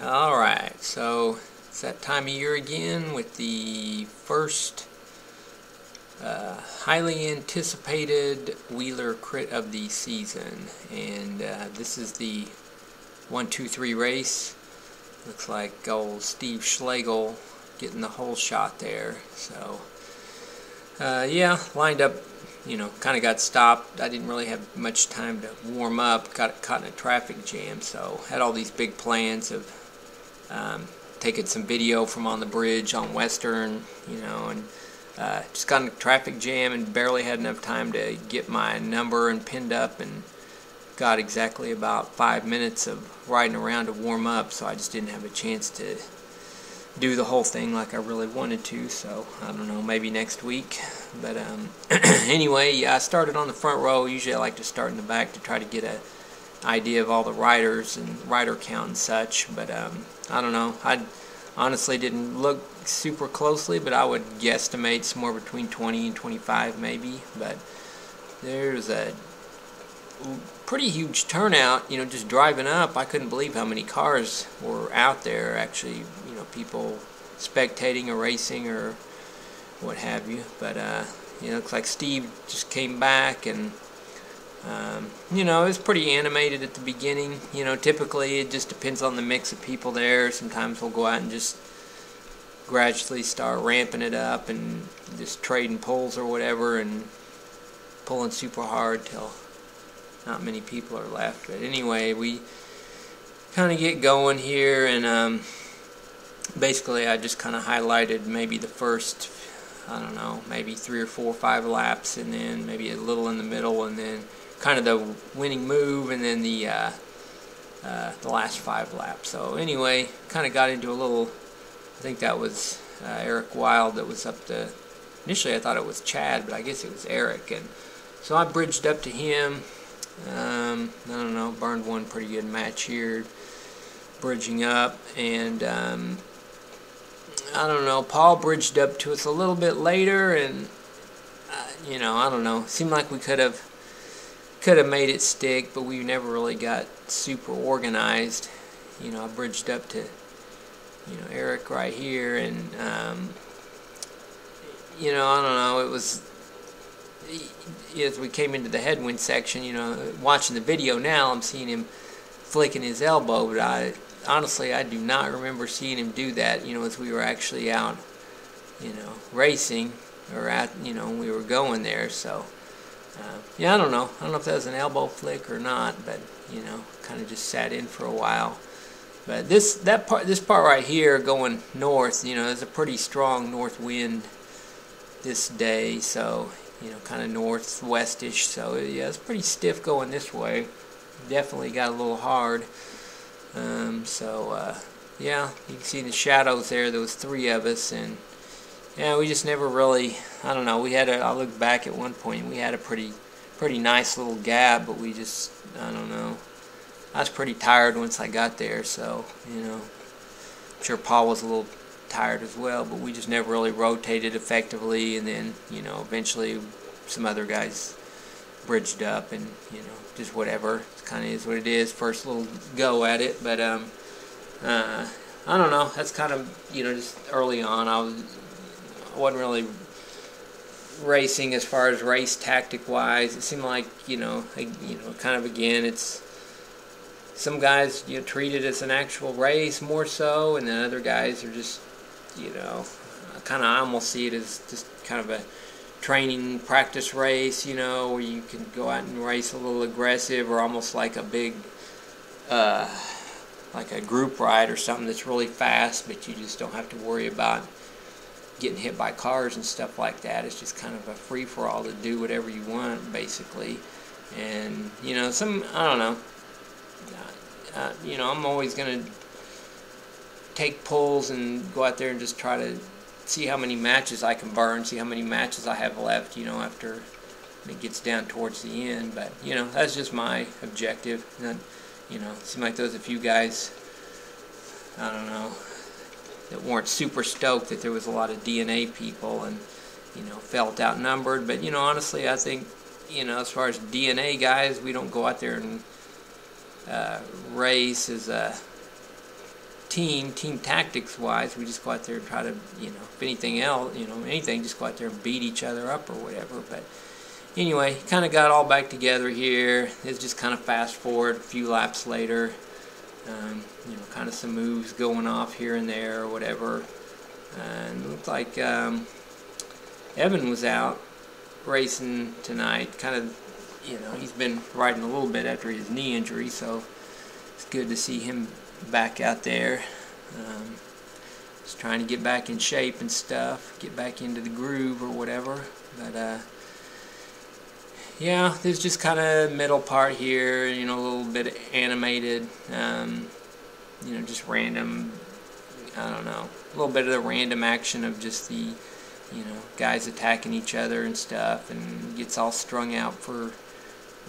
Alright, so it's that time of year again with the first highly anticipated Wheeler Crit of the season. And this is the 1-2-3 race. Looks like old Steve Schlegel getting the whole shot there. So, yeah, lined up, kind of got stopped. I didn't really have much time to warm up. Got caught in a traffic jam, so had all these big plans of taking some video from on the bridge on Western, and just got in a traffic jam and barely had enough time to get my number and pinned up, and got exactly about 5 minutes of riding around to warm up, so I just didn't have a chance to do the whole thing like I really wanted to. So I don't know, maybe next week. But anyway, yeah, I started on the front row. Usually I like to start in the back to try to get a idea of all the riders and rider count and such, but I don't know. I honestly didn't look super closely, but I would guesstimate somewhere between 20 and 25 maybe. But there's a pretty huge turnout, just driving up. I couldn't believe how many cars were out there actually, people spectating or racing or what have you. But it looks like Steve just came back, and it was pretty animated at the beginning. Typically it just depends on the mix of people there. Sometimes we'll go out and just gradually start ramping it up and just trading pulls or whatever and pulling super hard till not many people are left. But anyway, we kind of get going here, and basically I just kind of highlighted maybe the first, I don't know, maybe 3 or 4 or 5 laps, and then maybe a little in the middle, and then kind of the winning move, and then the last 5 laps. So anyway, kind of got into a little, I think that was Eric Wild that was up the, initially I thought it was Chad, but I guess it was Eric, and so I bridged up to him. I don't know, burned one pretty good match here, bridging up, and I don't know, Paul bridged up to us a little bit later, and I don't know, seemed like we could have made it stick, but we never really got super organized. I bridged up to Eric right here, and I don't know, it was, as we came into the headwind section, watching the video now, I'm seeing him flicking his elbow, but honestly I do not remember seeing him do that, as we were actually out, racing, or when we were going there. So yeah, I don't know if that was an elbow flick or not, but kind of just sat in for a while. But this part right here going north, there's a pretty strong north wind this day, so kind of northwestish, so yeah, it's pretty stiff going this way. Definitely got a little hard. Yeah, you can see the shadows there. There was 3 of us, and yeah, we just never really, I don't know, I look back at one point, we had a pretty nice little gap, but we just, I don't know, I was pretty tired once I got there, so, I'm sure Paul was a little tired as well, but we just never really rotated effectively, and then, eventually some other guys bridged up, and, just whatever, it kind of is what it is, first little go at it. But, I don't know, that's kind of, just early on, I wasn't really racing as far as race tactic wise. It seemed like, kind of, again, it's, some guys, treat it as an actual race more so, and then other guys are just, kind of, I almost see it as just kind of a training practice race, where you can go out and race a little aggressive, or almost like a big, like a group ride or something that's really fast, but you just don't have to worry about getting hit by cars and stuff like that. It's just kind of a free-for-all to do whatever you want, basically. And, I don't know, I'm always going to take pulls and go out there and just try to see how many matches I can burn, see how many matches I have left, after it gets down towards the end. But, that's just my objective. And, it seemed like there was a few guys, I don't know, that weren't super stoked that there was a lot of DNA people, and, felt outnumbered. But, honestly, I think, as far as DNA guys, we don't go out there and race as a team tactics wise. We just go out there and try to, if anything else, anything, just go out there and beat each other up or whatever. But anyway, kind of got all back together here. It's just kind of fast forward a few laps later. Kind of some moves going off here and there or whatever. And it looked like Evan was out racing tonight. Kind of, he's been riding a little bit after his knee injury, so it's good to see him back out there. Just trying to get back in shape and stuff, get back into the groove or whatever. But yeah, there's just kind of middle part here, a little bit animated, just random, I don't know, a little bit of the random action of just the, guys attacking each other and stuff, and gets all strung out for a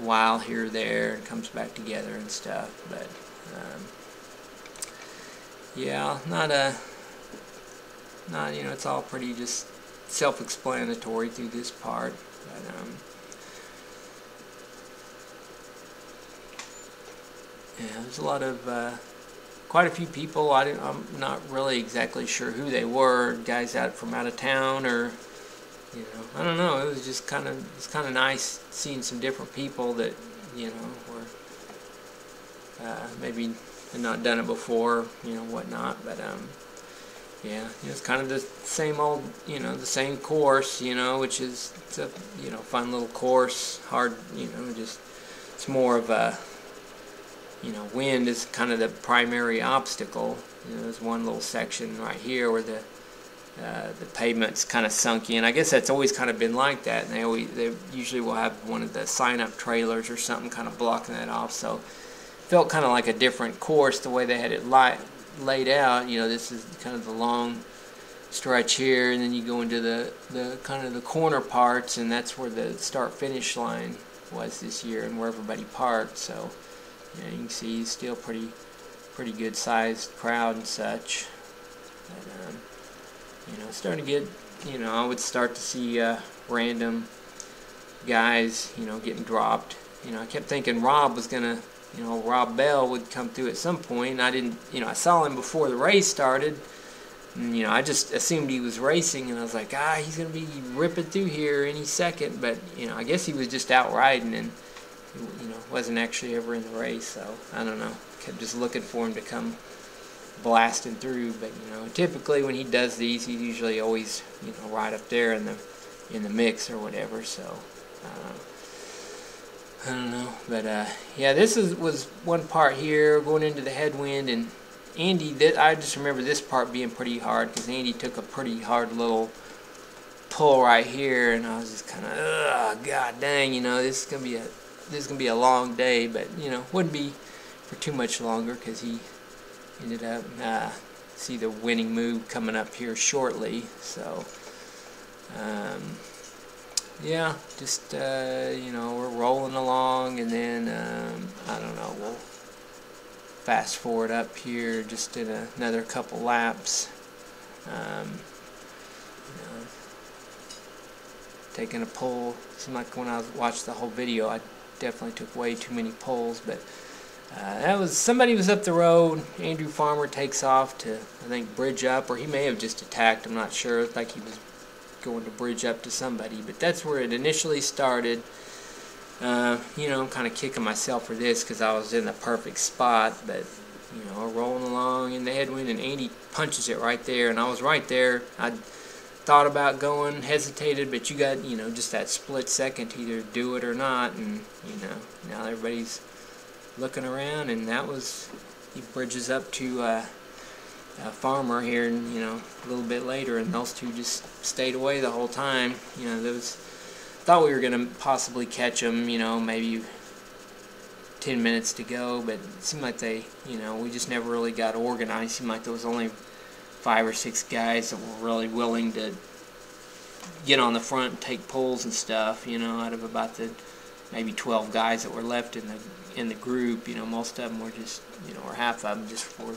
while here or there and comes back together and stuff. But yeah, not it's all pretty just self-explanatory through this part. But yeah, there's a lot of quite a few people. I'm not really exactly sure who they were. Guys out from out of town, or I don't know. It was just kind of nice seeing some different people that were maybe had not done it before, whatnot. But yeah, it's kind of the same old, the same course, which is, it's a fun little course. Hard, just it's more of a, wind is kind of the primary obstacle. There's one little section right here where the pavement's kind of sunk in. I guess that's always kind of been like that, and they usually will have one of the sign-up trailers or something kind of blocking that off. So felt kind of like a different course the way they had it laid out. This is kind of the long stretch here, and then you go into the kind of the corner parts, and that's where the start-finish line was this year, and where everybody parked. So you can see still pretty good sized crowd and such. But, starting to get, I would start to see random guys, getting dropped. I kept thinking Rob was gonna, Rob Bell would come through at some point. And I didn't, I saw him before the race started, and I just assumed he was racing, and I was like, he's gonna be ripping through here any second. But I guess he was just out riding, and wasn't actually ever in the race. So I don't know. Kept just looking for him to come blasting through. But typically when he does these, he's usually always right up there in the mix or whatever. So I don't know. But yeah, this was one part here going into the headwind, and Andy, I just remember this part being pretty hard because Andy took a pretty hard little pull right here, and I was just kind of, god dang, this is gonna be a long day. But wouldn't be for too much longer, because he ended up see the winning move coming up here shortly. So yeah, just we're rolling along, and then I don't know, we'll fast forward up here just in another couple laps. Taking a pull. Seemed like when I watched the whole video, I definitely took way too many pulls. But somebody was up the road. Andrew Farmer takes off to, I think, bridge up, or he may have just attacked. I'm not sure. It looked like he was going to bridge up to somebody, but that's where it initially started. I'm kind of kicking myself for this because I was in the perfect spot, but rolling along in the headwind, and Andy punches it right there, and I was right there. I thought about going, hesitated, but you got just that split second to either do it or not, and now everybody's looking around, and he bridges up to Farmer here, and a little bit later, and those two just stayed away the whole time. Thought we were gonna possibly catch them, maybe 10 minutes to go, but it seemed like we just never really got organized. It seemed like there was only 5 or 6 guys that were really willing to get on the front and take pulls and stuff, out of about the maybe 12 guys that were left in the group. Most of them were just, or half of them just were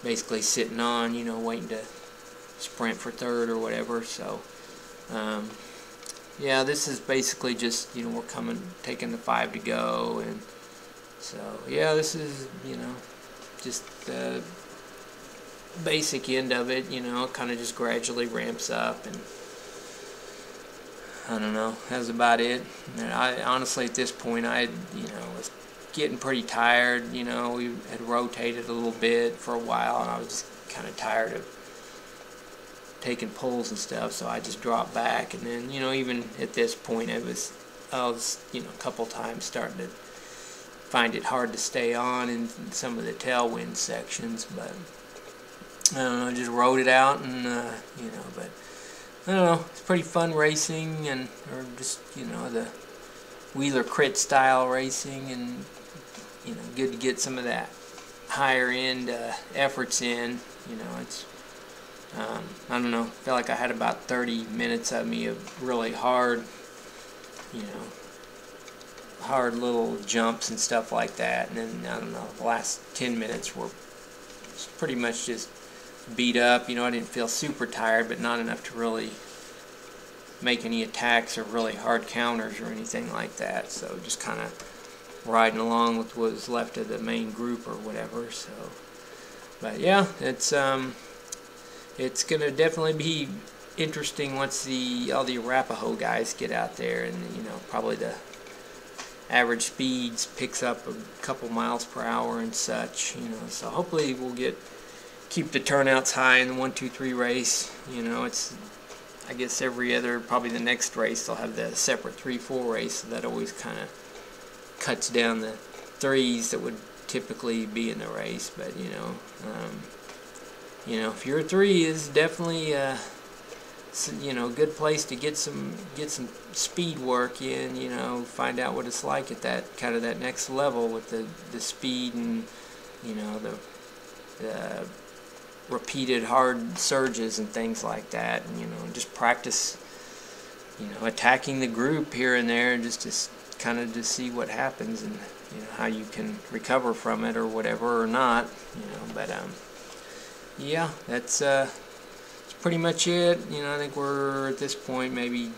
basically sitting on, waiting to sprint for third or whatever. So yeah, this is basically just, we're taking the 5 to go, and so yeah, this is, just basic end of it, you know, kind of just gradually ramps up, and I don't know, that's about it. And I honestly, at this point, was getting pretty tired. You know, we had rotated a little bit for a while, and I was just kind of tired of taking pulls and stuff, so I just dropped back. And then, you know, even at this point, I was, you know, a couple times starting to find it hard to stay on in some of the tailwind sections, but I don't know, just rode it out, and you know, but I don't know, it's pretty fun racing, and or just, you know, the Wheeler Crit style racing, and you know, good to get some of that higher end efforts in. You know, it's I don't know, felt like I had about 30 minutes of me of really hard, you know, hard little jumps and stuff like that, and then I don't know, the last 10 minutes were pretty much just beat up. You know, I didn't feel super tired, but not enough to really make any attacks or really hard counters or anything like that. So just kind of riding along with what was left of the main group or whatever. So, but yeah, it's gonna definitely be interesting once all the Arapaho guys get out there, and you know, probably the average speeds picks up a couple miles per hour and such. You know, so hopefully we'll keep the turnouts high in the 1-2-3 race. You know, it's, I guess probably the next race they'll have the separate 3-4 race, so that always kind of cuts down the threes that would typically be in the race. But you know, if you're a 3, is definitely you know, a good place to get some speed work in. You know, find out what it's like at that kind of that next level with the speed, and you know, the repeated hard surges and things like that, and you know, just practice, you know, attacking the group here and there, just to kind of to see what happens, and you know, how you can recover from it or whatever, or not, you know. But yeah, that's pretty much it. You know, I think we're at this point maybe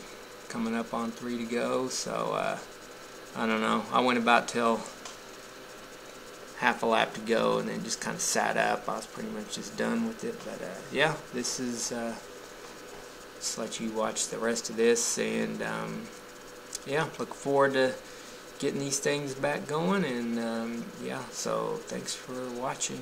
coming up on 3 to go, so I don't know, I went about till half a lap to go, and then just kind of sat up. I was pretty much just done with it. But yeah, this is just let you watch the rest of this, and yeah, look forward to getting these things back going, and yeah, so thanks for watching.